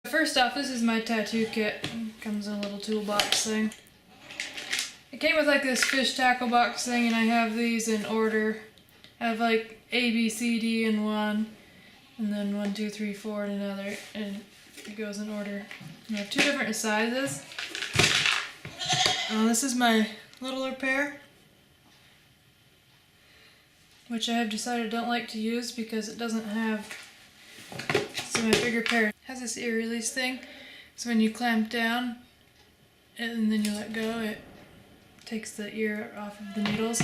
First off, this is my tattoo kit. It comes in a little toolbox thing. It came with like this fish tackle box thing, and I have these in order. I have like A, B, C, D in one, and then 1, 2, 3, 4 in another, and it goes in order. And I have 2 different sizes. This is my littler pair, which I have decided I don't like to use because it doesn't have. So my bigger pair has this ear release thing, so when you clamp down and then you let go, it takes the ear off of the needles.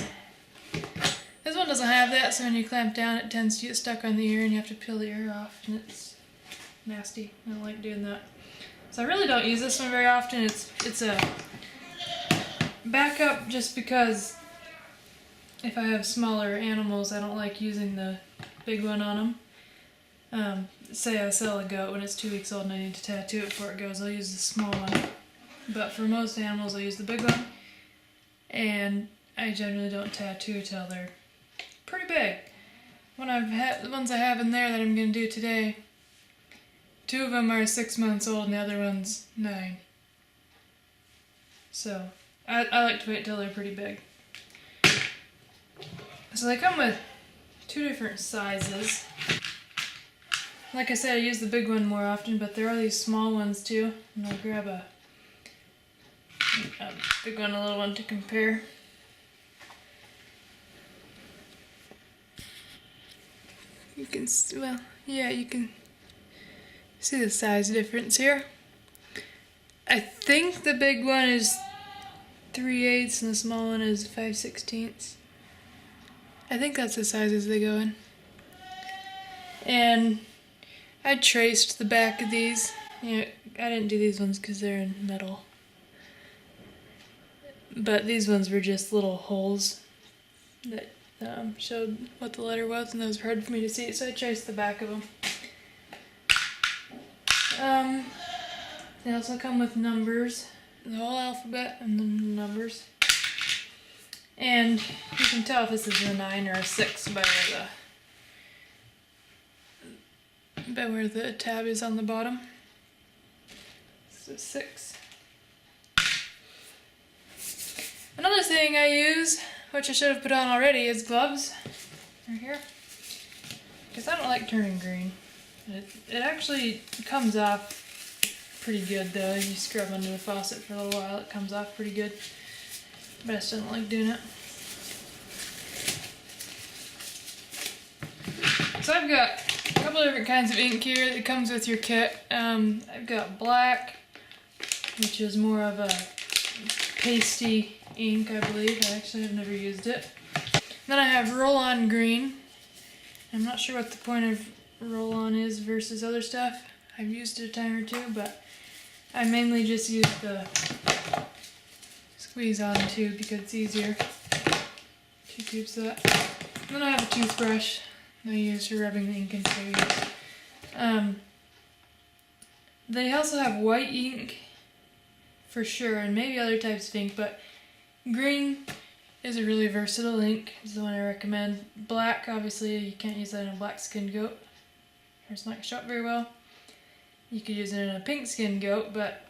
This one doesn't have that, so when you clamp down it tends to get stuck on the ear and you have to peel the ear off, and it's nasty. I don't like doing that. So I really don't use this one very often. It's a backup just because if I have smaller animals I don't like using the big one on them. Say I sell a goat when it's 2 weeks old and I need to tattoo it before it goes, I'll use the small one. But for most animals I'll use the big one. And I generally don't tattoo till they're pretty big. The ones I have in there that I'm going to do today, 2 of them are 6 months old and the other one's 9. So I like to wait till they're pretty big. So they come with 2 different sizes. Like I said, I use the big one more often, but there are these small ones too, and I'll grab a big one and a little one to compare. You can, well, yeah, you can see the size difference here. I think the big one is 3/8 and the small one is 5/16. I think that's the sizes they go in. And I traced the back of these. I didn't do these ones because they're in metal. But these ones were just little holes that showed what the letter was, and those were hard for me to see, so I traced the back of them. They also come with numbers, the whole alphabet and the numbers. And you can tell if this is a 9 or a 6 by where the tab is on the bottom. This is 6. Another thing I use, which I should have put on already, is gloves. Right here. Because I don't like turning green. It actually comes off pretty good though. If you scrub under the faucet for a little while, it comes off pretty good. But I still don't like doing it. So I've got a couple of different kinds of ink here that comes with your kit. I've got black, which is more of a pasty ink, I believe. I actually have never used it. Then I have roll-on green. I'm not sure what the point of roll-on is versus other stuff. I've used it a time or 2, but I mainly just use the squeeze on tube because it's easier. 2 tubes of that. And then I have a toothbrush that I use for rubbing the ink into areas. They also have white ink for sure, and maybe other types of ink, but green is a really versatile ink. It's the one I recommend. Black, obviously, you can't use that in a black skinned goat. It's not going to show up very well. You could use it in a pink skinned goat, but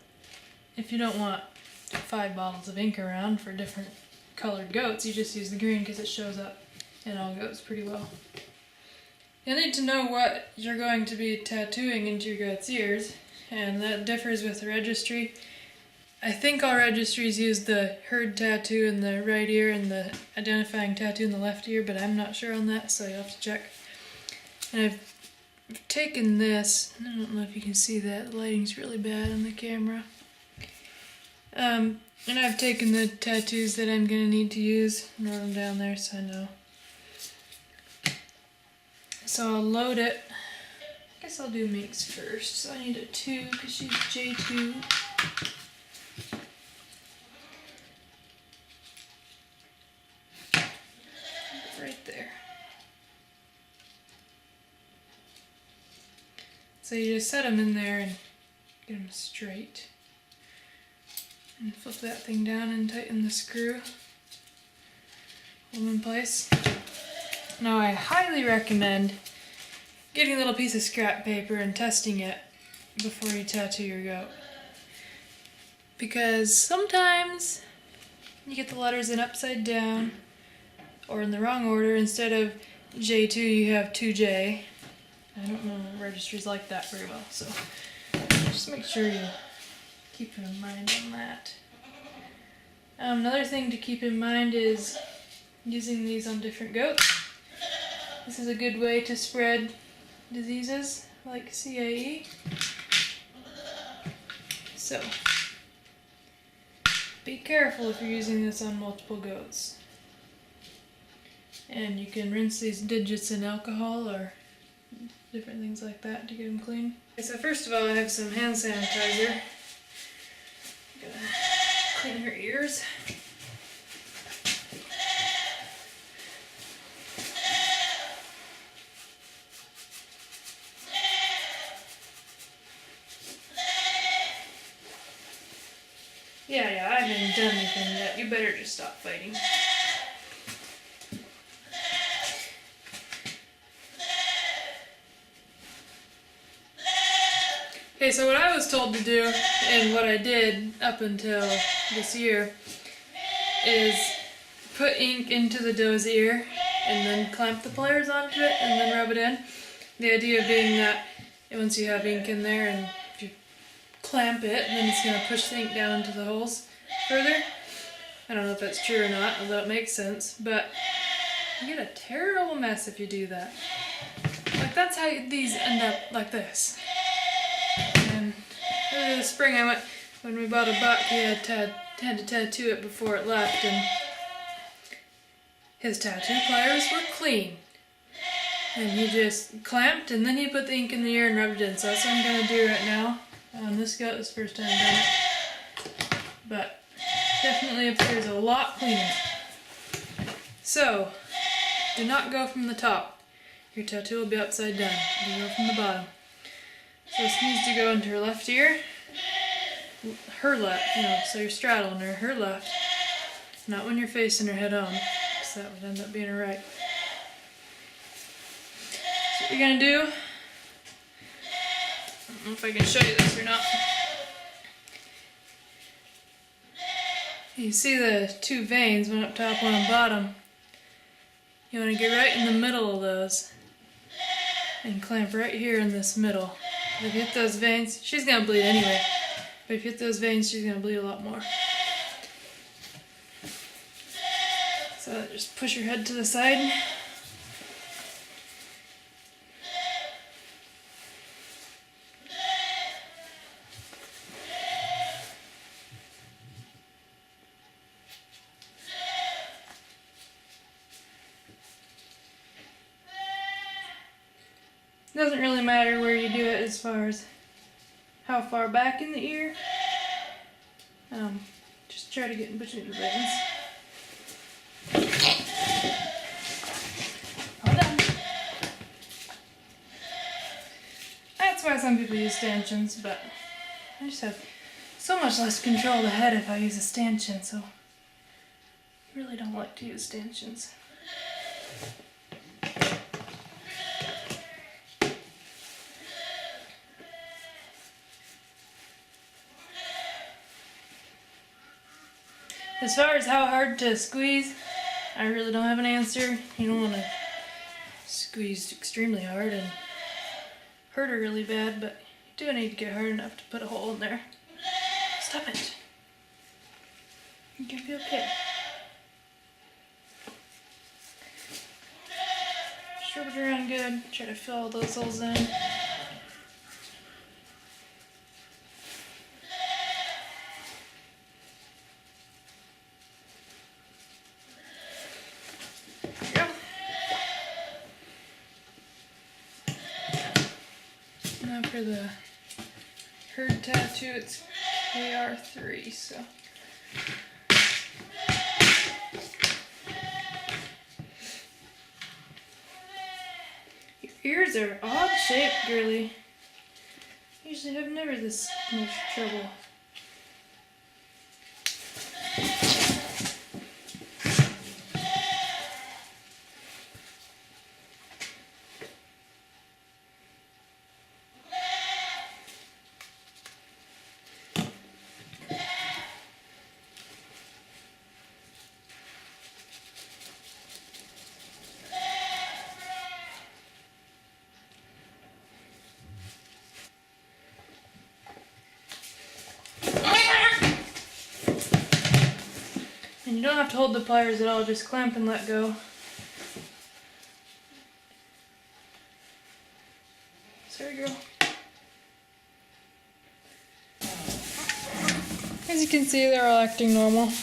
if you don't want 5 bottles of ink around for different colored goats, you just use the green because it shows up in all goats pretty well. You'll need to know what you're going to be tattooing into your goat's ears, and that differs with the registry. I think all registries use the herd tattoo in the right ear and the identifying tattoo in the left ear, but I'm not sure on that, so you'll have to check. And I've taken this, I don't know if you can see that, the lighting's really bad on the camera. And I've taken the tattoos that I'm going to need to use and wrote them down there so I know. So I'll load it. I guess I'll do Minx first. So I need a 2 because she's J2. Right there. So you just set them in there and get them straight. And flip that thing down and tighten the screw. Hold them in place. Now I highly recommend getting a little piece of scrap paper and testing it before you tattoo your goat. Because sometimes you get the letters in upside down or in the wrong order. Instead of J2, you have 2J. I don't know registries like that very well, so just make sure you keep in mind on that. Another thing to keep in mind is using these on different goats. This is a good way to spread diseases like CAE. So, be careful if you're using this on multiple goats. And you can rinse these digits in alcohol or different things like that to get them clean. Okay, so first of all, I have some hand sanitizer. I'm gonna clean her ears. Yeah, I haven't done anything yet. You better just stop fighting. Okay, so what I was told to do, and what I did up until this year, is put ink into the doe's ear and then clamp the pliers onto it and then rub it in. The idea being that once you have ink in there and if you clamp it, then it's going to push the ink down into the holes further. I don't know if that's true or not, although it makes sense, but you get a terrible mess if you do that. Like, that's how these end up like this. And earlier this spring when we bought a buck, he had to tattoo it before it left, and his tattoo pliers were clean. And he just clamped, and then he put the ink in the ear and rubbed it in. So that's what I'm going to do right now. This goat is the first time I've done it. But definitely upstairs a lot cleaner. So, do not go from the top. Your tattoo will be upside down. You go from the bottom. So this needs to go into her left ear. Her left, so you're straddling her left. Not when you're facing her head on, because that would end up being her right. So what you're going to do, I don't know if I can show you this or not. You see the two veins, one up top, one on bottom. You want to get right in the middle of those and clamp right here in this middle. If you hit those veins, she's going to bleed anyway, but if you hit those veins, she's going to bleed a lot more. So just push your head to the side. Doesn't really matter where you do it as far as how far back in the ear. Just try to get in between your veins. All done. That's why some people use stanchions, but I just have so much less control of the head if I use a stanchion, so I really don't like to use stanchions. As far as how hard to squeeze, I really don't have an answer. You don't want to squeeze extremely hard and hurt her really bad, but you do need to get hard enough to put a hole in there. Stop it. You're gonna be okay. Just rub it around good. Try to fill all those holes in. Now for the herd tattoo, it's KR3, so. Your ears are odd shaped, girly. Usually have never this much trouble. You don't have to hold the pliers at all, just clamp and let go. Sorry, girl. As you can see, they're all acting normal.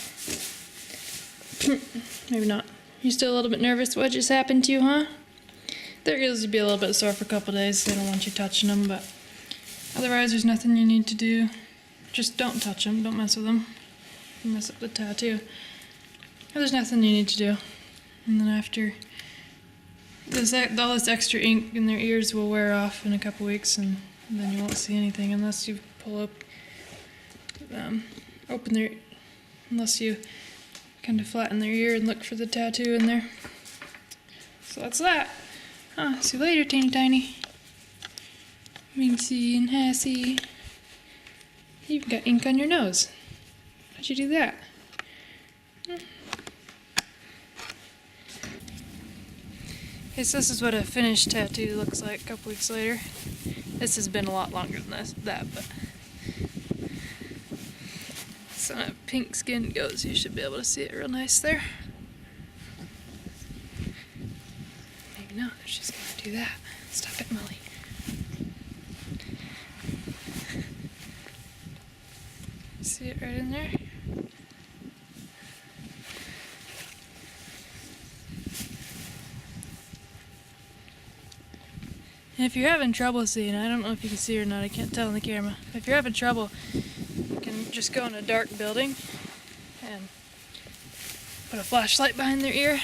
Maybe not. You're still a little bit nervous what just happened to you, huh? Their ears would be a little bit sore for a couple days, so they don't want you touching them, but otherwise there's nothing you need to do. Just don't touch them, don't mess with them. You mess up the tattoo. There's nothing you need to do. And then after, all this extra ink in their ears will wear off in a couple weeks, and then you won't see anything unless you pull up, unless you kind of flatten their ear and look for the tattoo in there. So that's that. See you later, teeny tiny. Minxie and Hassie. You've got ink on your nose. How'd you do that? Okay, so this is what a finished tattoo looks like a couple weeks later. This has been a lot longer than that, but so on a pink skin goes, you should be able to see it real nice there. Maybe not, she's gonna do that. Stop it, Molly. See it right in there? And if you're having trouble seeing, I don't know if you can see or not, I can't tell on the camera. If you're having trouble, you can just go in a dark building and put a flashlight behind their ear,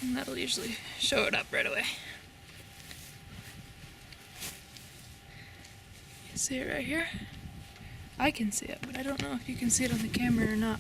and that'll usually show it up right away. You see it right here? I can see it, but I don't know if you can see it on the camera or not.